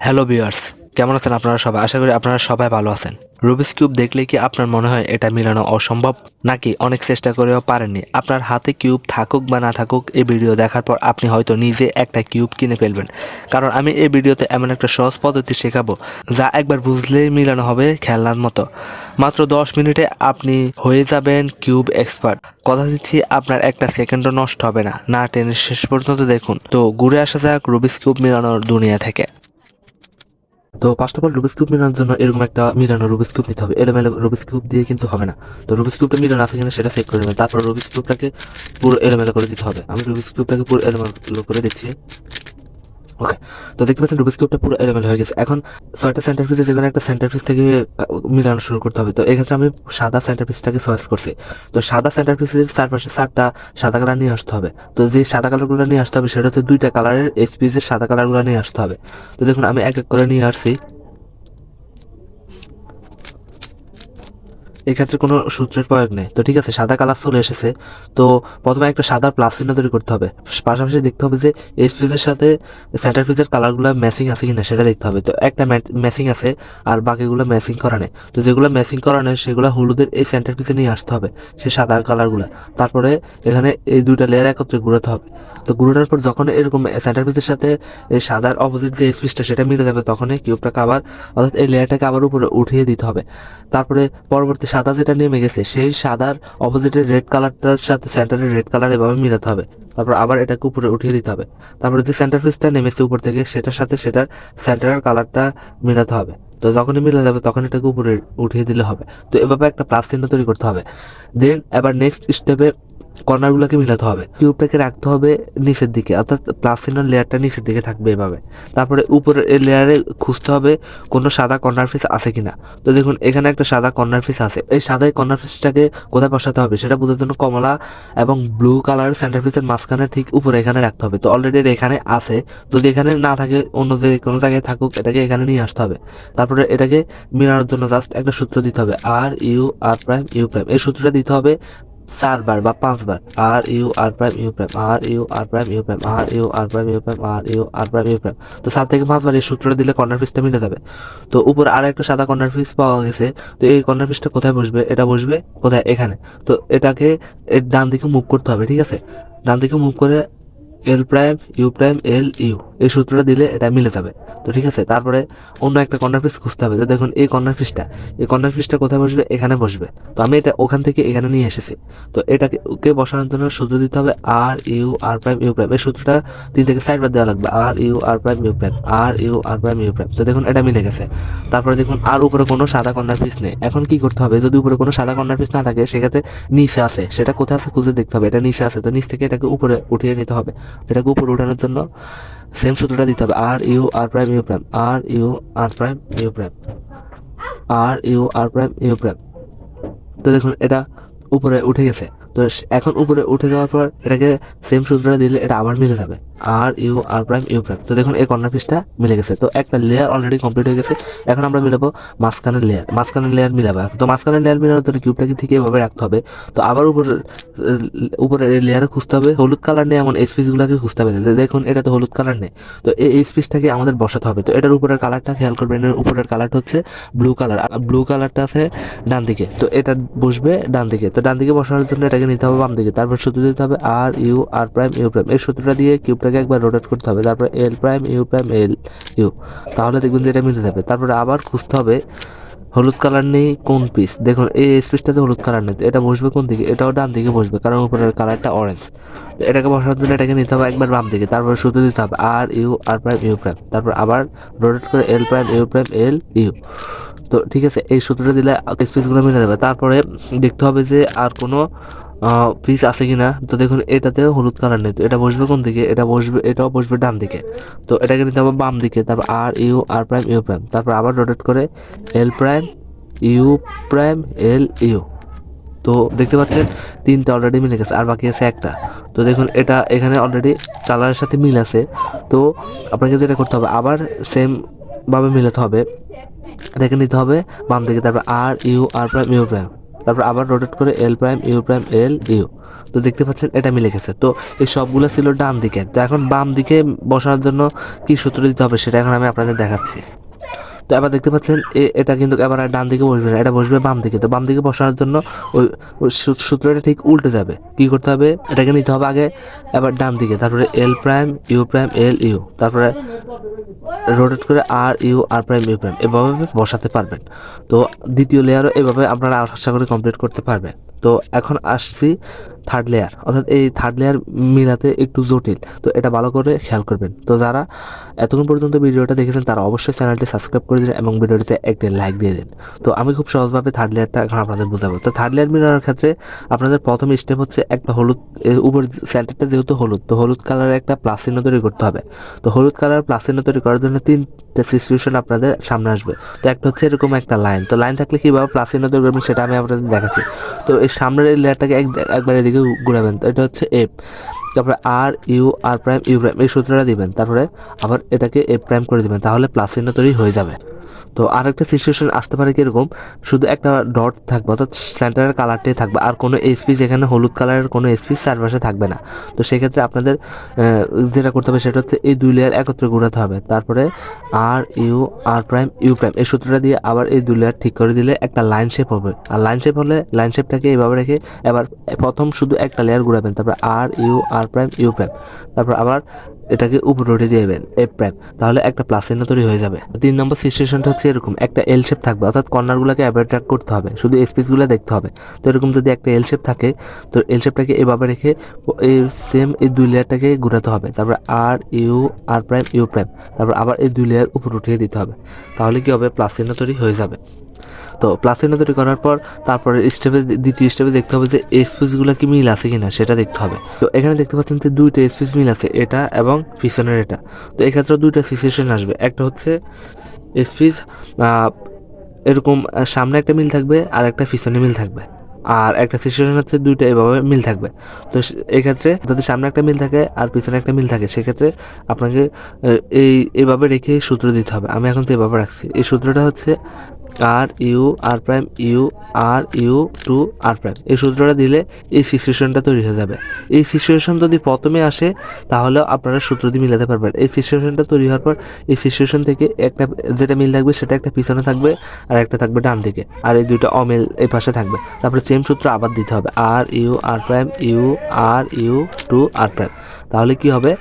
Hello viewers, কেমন আছেন আপনারা সবাই? আশা করি আপনারা সবাই ভালো আছেন। রুবিক্স কিউব দেখলেই কি আপনার মনে হয় এটা মিলানো অসম্ভব, নাকি অনেক চেষ্টা করেও পারেননি? আপনার হাতে কিউব থাকুক বা না থাকুক, এই ভিডিও দেখার পর আপনি হয়তো নিজে একটা কিউব কিনে ফেলবেন। কারণ আমি এই ভিডিওতে এমন একটা সহজ পদ্ধতি শেখাবো যা একবার বুঝলেই মিলানো হবে খেলনার মতো। মাত্র 10 মিনিটে আপনি হয়ে যাবেন কিউব এক্সপার্ট। কথা দিচ্ছি আপনার একটা সেকেন্ডও নষ্ট হবে না। না টেনে শেষ পর্যন্ত দেখুন। তো ঘুরে আসা যাক রুবিক্স কিউব মিলানোর দুনিয়া থেকে। তো first of all Rubik's cube মেলানোর জন্য এরকম একটা মিলানো রুবিক্স কিউব নিতে হবে। এলোমেলো রুবিক্স কিউব দিয়ে কিন্তু হবে না। তো রুবিক্স কিউবটা মিলানো আছে কিনা সেটা চেক করে নেবেন। তারপর রুবিক্স কিউবটাকে পুরো এলোমেলো করে দিতে হবে। আমি রুবিক্স কিউবটাকে পুরো এলোমেলো করে দিচ্ছি। ওকে, তো দেখতে পাচ্ছেন রুবিক্স কিউবটা পুরো এলোমেলো হয়ে গেছে। এখন 6টা সেন্টার পিসে যেখানে একটা সেন্টার পিস থেকে মিলানো শুরু করতে হবে। তো এক্ষেত্রে আমি সাদা সেন্টার পিসটাকে চয়েস করছি। তো সাদা সেন্টার পিসের চারপাশে 4টা সাদা কালার নিয়ে আসতে হবে। তো যে সাদা কালারগুলো নিয়ে আসতে হবে সেটা হচ্ছে 2টা কালারের এসপিসের সাদা কালারগুলো নিয়ে আসতে হবে। তো দেখুন আমি এক এক করে নিয়ে আসছি। এক্ষেত্রে কোনো সূত্রের প্রয়োগ নেই। তো ঠিক আছে, সাদা কালার চলে এসেছে। তো প্রথমে একটা সাদা প্লাস চিহ্ন তৈরি করতে হবে। পাশাপাশি দেখতে হবে যে এস পিসের সাথে সেন্টার পিসের কালারগুলো ম্যাচিং আছে কিনা সেটা দেখতে হবে। তো একটা ম্যাচিং আছে আর বাকিগুলো ম্যাচিং করা নেই। তো যেগুলো ম্যাচিং করা নেই সেগুলো হলুদের এই সেন্টার পিসে নিয়ে আসতে হবে, সে সাদা কালারগুলো। তারপরে এখানে এই দুইটা লেয়ার একত্রে গুঁড়াতে হবে। তো গুঁড়োটার পর যখন এরকম সেন্টার পিসের সাথে এই সাদার অপোজিট যে এস পিসটা সেটা মিলে যাবে, তখনই কিউবটাকে আবার, অর্থাৎ এই লেয়ারটাকে আবার উপরে উঠিয়ে দিতে হবে। তারপরে পরবর্তী সাদা যেটা নেমে গেছে সেই সাদার অপোজিটের রেড কালারটার সাথে সেন্টারের রেড কালার এভাবে মিলাতে হবে। তারপর আবার এটাকে উপরে উঠিয়ে দিতে হবে। তারপরে যে সেন্টার পিসটা নেমেছে উপর থেকে সেটার সাথে সেটার সেন্টারের কালারটা মিলাতে হবে। তো যখনই মিলে যাবে তখন এটাকে উপরে উঠিয়ে দিলে হবে। তো এভাবে একটা প্লাস চিহ্ন তৈরি করতে হবে। দেন এবার নেক্সট স্টেপে কর্নারগুলোকে মিলাতে হবে। কিউবটাকে রাখতে হবে নিচের দিকে, অর্থাৎ প্লাস চিহ্নের লেয়ারটা নিচের দিকে থাকবে এভাবে। তারপরে উপরের এই লেয়ারে খুঁজতে হবে কোনো সাদা কর্নার পিস আছে কিনা। তো দেখুন এখানে একটা সাদা কর্নার পিস আছে। এই সাদা কর্নার পিসটাকে কোথায় বসাতে হবে সেটা বোঝার জন্য কমলা এবং ব্লু কালার সেন্টার পিসের মাঝখানে ঠিক উপরে এখানে রাখতে হবে। তো অলরেডি এখানে আছে। যদি এখানে না থাকে, অন্য যে কোনো জায়গায় থাকুক, এটাকে এখানে নিয়ে আসতে হবে। তারপরে এটাকে মিলানোর জন্য জাস্ট একটা সূত্র দিতে হবে, R U R prime U prime. এই সূত্রটা দিতে হবে 4 বার বা 5 বার। R U R prime U prime, R U R prime U prime, R U R prime U prime, R U R prime U prime. তো 4 থেকে 5 বার এই সূত্রটা দিলে কর্নার পিসটা মিলে যাবে। তো উপরে আর একটা সাদা কর্নার পিস পাওয়া গেছে। তো এই কর্নার পিসটা কোথায় বসবে? এটা বসবে কোথায়? এখানে। তো এটাকে এর ডান দিকে মুভ করতে হবে, ঠিক আছে? ডান দিকে মুভ করে L prime U prime L U, এই সূত্রটা দিলে এটা মিলে যাবে। তো ঠিক আছে, তারপরে অন্য একটা কর্নার পিস খুঁজতে হবে। তো দেখুন এই কর্নার পিসটা কোথায় বসবে? এখানে বসবে। তো আমি এটা ওখান থেকে এখানে নিয়ে এসেছি। তো এটাকে ওকে বসানোর জন্য সূত্র দিতে হবে R U R prime U prime. এই সূত্রটা 3 থেকে 4 বার দেওয়া লাগবে। R U R prime U prime, R U R prime U prime. তো দেখুন এটা মিলে গেছে। তারপরে দেখুন আর উপরে কোনো সাদা কর্নার পিস নেই। এখন কি করতে হবে? যদি উপরে কোনো সাদা কর্নার পিস না থাকে, সেক্ষেত্রে নিচে আছে, সেটা কোথায় আছে খুঁজে দেখতে হবে। এটা নিচে আছে, তো নিচ থেকে এটাকে উপরে উঠিয়ে নিতে হবে। এটাকে উপরে উঠানোর জন্য সেম সূত্রটা দিতে হবে, R U R prime U prime, R U R prime U prime, R U R prime U prime. তো দেখুন এটা উপরে উঠে গেছে। তো এখন উপরে উঠে যাওয়ার পর এটাকে সেম সূত্রটা দিলে এটা আবার মিলে যাবে, R U R prime U prime. তো দেখুন এই কর্নার পিসটা মিলে গেছে। তো একটা লেয়ার অলরেডি কমপ্লিট হয়ে গেছে। এখন আমরা মিলাবো মাঝখানের লেয়ার মিলাবো। তো মাঝখানের লেয়ার মিলানোর জন্য কিউবটাকে ঠিক এভাবে রাখতে হবে। তো আবার উপরে লেয়ারে খুঁজতে হবে হলুদ কালার নেই এমন এস পিসগুলোকে খুঁজতে হবে। দেখুন এটা তো হলুদ কালার নেই। তো এই এস পিসটাকে আমাদের বসাতে হবে। তো এটার উপরের কালারটা খেয়াল করবেন, এর উপরের কালারটা হচ্ছে ব্লু কালার, আর ব্লু কালারটা আছে ডান দিকে। তো এটা বসবে ডান দিকে। তো ডান দিকে বসানোর জন্য এটাকে নিতে হবে বাম দিকে। তারপর সূত্র দিতে হবে R U R prime U prime. এই সূত্রটা দিয়ে কিউবটাকে একবার রোটেট করতে হবে। তারপর L prime U prime L U. তাহলে দেখবেন যে এটা মিলে যাবে। তারপরে আবার খুঁজতে হবে হলুদ কালার নেই কোন পিস। দেখুন এই স্পেসটাতে হলুদ কালার নেই। তো এটা বসবে কোন দিকে? এটাও ডান দিকে বসবে, কারণ উপরের কালারটা অরেঞ্জ। তো এটাকে বসানোর জন্য এটাকে নিতে হবে একবার বাম দিকে। তারপর সূত্র দিতে হবে R U R prime U prime. তারপর আবার রোটেট করে L prime U prime L U. তো ঠিক আছে, এই সূত্রটা দিলে স্পেসগুলো মিলে যাবে। তারপরে দেখতে হবে যে আর কোনো পিস আছে কিনা। তো দেখুন এটাতেও হলুদ কালার নেই। তো এটা বসবে কোন দিকে? এটা বসবে, এটাও বসবে ডান দিকে। তো এটাকে নিতে হবে বাম দিকে। তারপর R U R prime U prime. তারপর আবার রোটেট করে L prime U prime L U. তো দেখতে পাচ্ছেন 3টা অলরেডি মিলে গেছে, আর বাকি আছে একটা। তো দেখুন এটা এখানে অলরেডি কালারের সাথে মিল আছে। তো আপনাকে যেটা করতে হবে আবার সেম ভাবে মিলাতে হবে। এটাকে নিতে হবে বাম দিকে। তারপর R U R prime U prime. তারপর আবার রোটেট করে L prime U prime L U. তো দেখতে পাচ্ছেন এটা মিলে গেছে। তো এই সবগুলো ছিল ডান দিকে। তো এখন বাম দিকে বসানোর জন্য কি সূত্র দিতে হবে সেটা এখন আমি আপনাদের দেখাচ্ছি। তো এবার দেখতে পাচ্ছেন এটা কিন্তু এবার আর ডান দিকে বসবে না, এটা বসবে বাম দিকে। তো বাম দিকে বসানোর জন্য ওই সূত্রটা ঠিক উল্টে যাবে। কি করতে হবে, এটাকে নিতে হবে আগে এবার ডান দিকে, তারপরে L prime U prime L U, তারপরে রোটেট করে R U R prime U prime, এভাবে বসাতে পারবেন। তো দ্বিতীয় লেয়ারও এভাবে আপনারা আশা করি কমপ্লিট করতে পারবেন। তো এখন আসছি থার্ড লেয়ার, অর্থাৎ এই থার্ড লেয়ার মিলাতে একটু জটিল, তো এটা ভালো করে খেয়াল করবেন। তো যারা এতক্ষণ পর্যন্ত ভিডিওটা দেখেছেন তারা অবশ্যই চ্যানেলটি সাবস্ক্রাইব করে দিন এবং ভিডিওটিতে একটি লাইক দিয়ে দিন। তো আমি খুব সহজভাবে থার্ড লেয়ারটা এখন আপনাদের বোঝাবো। তো থার্ড লেয়ার মিলানোর ক্ষেত্রে আপনাদের প্রথম স্টেপ হচ্ছে একটা হলুদ, উপর সেন্টারটা যেহেতু হলুদ, তো হলুদ কালারের একটা প্লাস চিহ্ন তৈরি করতে হবে। তো হলুদ কালার প্লাস চিহ্ন তৈরি করার জন্য তিনটা সিচুয়েশন আপনাদের সামনে আসবে। তো একটা হচ্ছে এরকম একটা লাইন, তো লাইন থাকলে কীভাবে প্লাস চিহ্ন তৈরি করবেন সেটা আমি আপনাদের দেখাচ্ছি। তো এই সামনের এই লেয়ারটাকে একবার এদিকে ঘুরাবেন, তো এটা হচ্ছে এফ, তারপরে R U R prime U prime এই সূত্রটা দিবেন, তারপরে আবার এটাকে এফ প্রাইম করে দিবেন, তাহলে প্লাস চিহ্ন তৈরি হয়ে যাবে। তো আরেকটা সিচুয়েশন আসতে পারে কিরকম, শুধু একটা ডট থাকবে, অর্থাৎ সেন্টারের কালারটাই থাকবে, আর কোনো এসপি, যেখানে হলুদ কালারের কোনো এসপি চারপাশে থাকবে না। তো সেক্ষেত্রে আপনাদের যেটা করতে হবে সেটা হচ্ছে এই দুই লেয়ার একত্রে ঘোরাতে হবে, তারপরে R U R prime U prime এই সূত্রটা দিয়ে আবার এই দুই লেয়ার ঠিক করে দিলে একটা লাইন শেপ হবে। আর লাইন শেপ হলে লাইন শেপটাকে এইভাবে রেখে এবার প্রথম শুধু একটা লেয়ার ঘুরাবেন, তারপর R U R prime U prime, তারপর আবার এটাকে উপরে উঠে দিয়ে দেবেন এফ প্রাইম, তাহলে একটা প্লাস চিহ্ন তৈরি হয়ে যাবে। 3 নম্বর সিচুয়েশনটা হচ্ছে এরকম, একটা এল শেপ থাকবে, অর্থাৎ কর্নারগুলোকে অ্যাভয়েড করতে হবে, শুধু স্পেসগুলো দেখতে হবে। তো এরকম যদি একটা এল শেপ থাকে, তো এল শেপটাকে এভাবে রেখে এই সেম এই দুই লেয়ারটাকে ঘুরাতে হবে, তারপর R U R prime U prime, তারপর আবার এই দুই লেয়ার উপরে উঠিয়ে দিতে হবে, তাহলে কি হবে, প্লাস চিহ্ন তৈরি হয়ে যাবে। তো প্লাস চিহ্ন তৈরি করার পর তারপরে দ্বিতীয় স্টেপে দেখতে হবে যে স্পেসগুলো কি মিল আছে কিনা সেটা দেখতে হবে। তো এখানে দেখতে পাচ্ছেন যে দুইটা স্পেস মিল আছে, এটা এবং পিছনের এটা। তো এক্ষেত্রে দুইটা সিচুয়েশন আসবে, একটা হচ্ছে স্পেস এরকম সামনে একটা মিল থাকবে আর একটা পিছনে মিল থাকবে, আর একটা সিচুয়েশন হচ্ছে দুইটা এভাবে মিল থাকবে। তো এক্ষেত্রে যদি সামনে একটা মিল থাকে আর পিছনে একটা মিল থাকে, সেক্ষেত্রে আপনাকে এইভাবে রেখে সূত্র দিতে হবে। আমি এখন তো এভাবে রাখছি, এই সূত্রটা হচ্ছে R U R prime U R U two R prime, এই সূত্রটা দিলে এই সিচুয়েশনটা তৈরি হয়ে যাবে। এই সিচুয়েশন যদি প্রথমে আসে তাহলে আপনারা সূত্র দিয়ে মিলাতে পারবেন। এই সিচুয়েশনটা তৈরি হওয়ার পর এই সিচুয়েশন থেকে একটা যেটা মিল থাকবে সেটা একটা পিছনে থাকবে আর একটা থাকবে ডান দিকে, আর এই দুইটা অমিল এই পাশে থাকবে। তারপরে সেম সূত্র আবার দিতে হবে, R U R prime U R U two R prime, তাহলে কি হবে,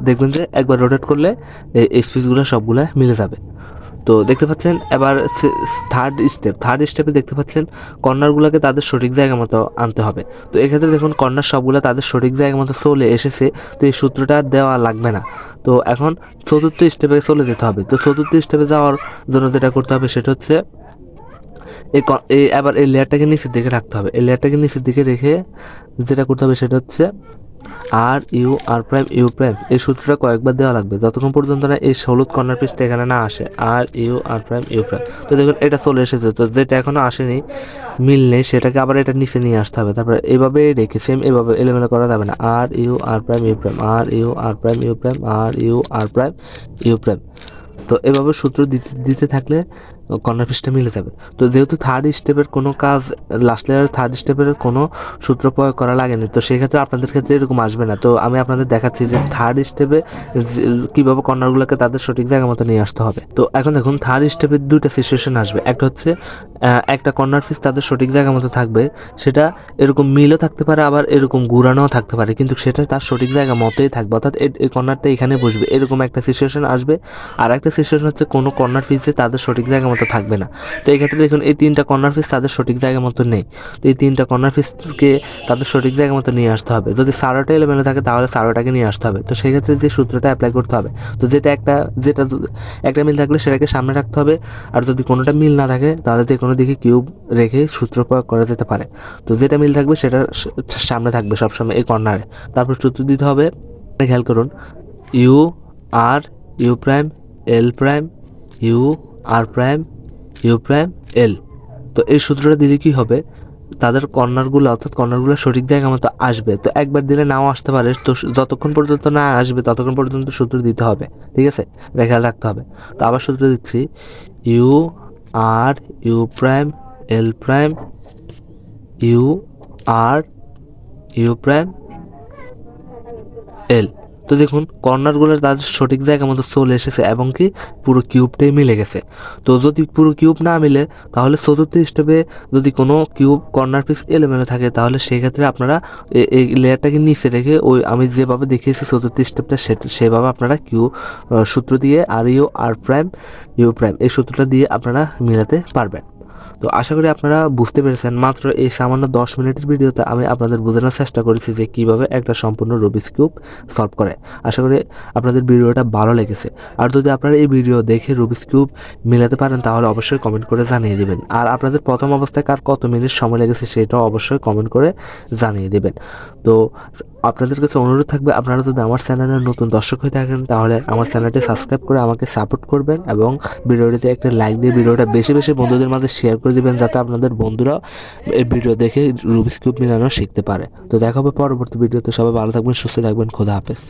দেখবেন যে একবার রোটেট করলে এই স্পেসগুলো সবগুলো মিলে যাবে। তো দেখতে পাচ্ছেন এবার থার্ড স্টেপে দেখতে পাচ্ছেন কর্নারগুলোকে তাদের সঠিক জায়গা মতো আনতে হবে। তো এক্ষেত্রে দেখুন কর্নার সবগুলো তাদের সঠিক জায়গা মতো চলে এসেছে, তো এই সূত্রটা দেওয়া লাগবে না। তো এখন চতুর্থ স্টেপে চলে যেতে হবে। তো চতুর্থ স্টেপে যাওয়ার জন্য যেটা করতে হবে সেটা হচ্ছে এবার এই লেয়ারটাকে নিচের দিকে রাখতে হবে। এই লেয়ারটাকে নিচের দিকে রেখে যেটা করতে হবে সেটা হচ্ছে R U R prime U prime এই সূত্রটা কয়েকবার দেওয়া লাগবে, যতক্ষণ পর্যন্ত না এই হলুদ কর্নার পিসটা এখানে না আসে, R U R prime U prime. তো দেখুন এটা চলে এসেছে, তো যেটা এখনো আসেনি, মিল নেই, সেটাকে আবার এটা নিচে নিয়ে আসতে হবে। তারপরে এইভাবে রেখে সেম এভাবে এলোমেলো করা যাবে না, R U R prime U prime, R U R prime U prime, R U R prime U prime. তো এভাবে সূত্র দিতে থাকলে কর্নার পিসটা মিলে যাবে। তো যেহেতু থার্ড স্টেপের কোনো কাজ, লাস্ট লেয়ারের থার্ড স্টেপের কোনো সূত্র প্রয়োগ করা লাগেনি, তো সেক্ষেত্রে আপনাদের ক্ষেত্রে এরকম আসবে না। তো আমি আপনাদের দেখাচ্ছি যে থার্ড স্টেপে কীভাবে কর্নারগুলোকে তাদের সঠিক জায়গা মতো নিয়ে আসতে হবে। তো এখন দেখুন থার্ড স্টেপের দুইটা সিচুয়েশন আসবে, একটা হচ্ছে একটা কর্নার পিস তাদের সঠিক জায়গা মতো থাকবে, সেটা এরকম মিলও থাকতে পারে আবার এরকম ঘুরানোও থাকতে পারে, কিন্তু সেটা তার সঠিক জায়গা মতোই থাকবে, অর্থাৎ এই কর্নারটা এখানে বসবে, এরকম একটা সিচুয়েশন আসবে। আর একটা সিচুয়েশন হচ্ছে কোনো কর্নার পিসে তাদের সঠিক জায়গা মতো থাকবে না। তো এই ক্ষেত্রে দেখুন এই তিনটা কর্নার পিস তাদের সঠিক জায়গা মতো নেই, তো এই তিনটা কর্নার পিসকে তাদের সঠিক জায়গা মতো নিয়ে আসতে হবে। যদি সারোটা এলোমেলো থাকে তাহলে সারোটাকে নিয়ে আসতে হবে। তো সেই ক্ষেত্রে যে সূত্রটা অ্যাপ্লাই করতে হবে, তো যেটা একটা মিল থাকলে সেটাকে সামনে রাখতে হবে, আর যদি কোনোটা মিল না থাকে তাহলে যে কোনো দিকে কিউব রেখে সূত্র প্রয়োগ করা যেতে পারে। তো যেটা মিল থাকবে সেটা সামনে থাকবে সবসময় এই কর্নারে। তারপর সূত্র দিতে হবে, খেয়াল করুন, U R U prime L prime U R prime U prime L. তো এই সূত্রটা দিলে কি হবে, তাদের কর্নারগুলো অর্থাৎ কর্নারগুলো সঠিক জায়গা মতো আসবে। তো একবার দিলে নাও আসতে পারে, তো যতক্ষণ পর্যন্ত না আসবে ততক্ষণ পর্যন্ত সূত্র দিতে হবে, ঠিক আছে, এটা খেয়াল রাখতে হবে। তো আবার সূত্র দিচ্ছি, U R U prime L prime U R U prime L. তো দেখুন কর্নারগুলো তাদের সঠিক জায়গা মতো চলে এসেছে এবং কি পুরো কিউবটাই মিলে গেছে। তো যদি পুরো কিউব না মিলে তাহলে চতুর্থ স্টেপে যদি কোনো কিউব কর্নার পিস এলোমেলো থাকে তাহলে সেক্ষেত্রে আপনারা এই লেয়ারটাকে নিচে রেখে ওই আমি যেভাবে দেখিয়েছি চতুর্থ স্টেপটা সেভাবে আপনারা সূত্র দিয়ে R U R prime U prime এই সূত্রটা দিয়ে আপনারা মিলাতে পারবেন। তো আশা করি আপনারা বুঝতে পেরেছেন। মাত্র এই সামান্য 10 মিনিটের ভিডিওতে আমি আপনাদের বোঝানোর চেষ্টা করেছি যে কিভাবে একটা সম্পূর্ণ রুবিক্স কিউব সলভ করে। আশা করি আপনাদের ভিডিওটা ভালো লেগেছে। আর যদি আপনারা এই ভিডিও দেখে রুবিক্স কিউব মিলাতে পারেন তাহলে অবশ্যই কমেন্ট করে জানিয়ে দেবেন। আর আপনাদের প্রথম অবস্থায় কার কত মিনিট সময় লেগেছে সেটাও অবশ্যই কমেন্ট করে জানিয়ে দেবেন। তো আপনাদের কাছে অনুরোধ থাকবে, আপনারা যদি আমার চ্যানেলের নতুন দর্শক হয়ে থাকেন তাহলে আমার চ্যানেলটি সাবস্ক্রাইব করে আমাকে সাপোর্ট করবেন এবং ভিডিওটিতে একটা লাইক দিয়ে ভিডিওটা বেশি বেশি বন্ধুদের মাঝে শেয়ার করে দিবেন যাতে আপনাদের বন্ধুরা এই ভিডিও দেখে রুবিক্স কিউব মিলানো শিখতে পারে। তো দেখা হবে পরবর্তী ভিডিওতে। সবাই ভালো থাকবেন, সুস্থ থাকবেন, খোদা হাফেজ।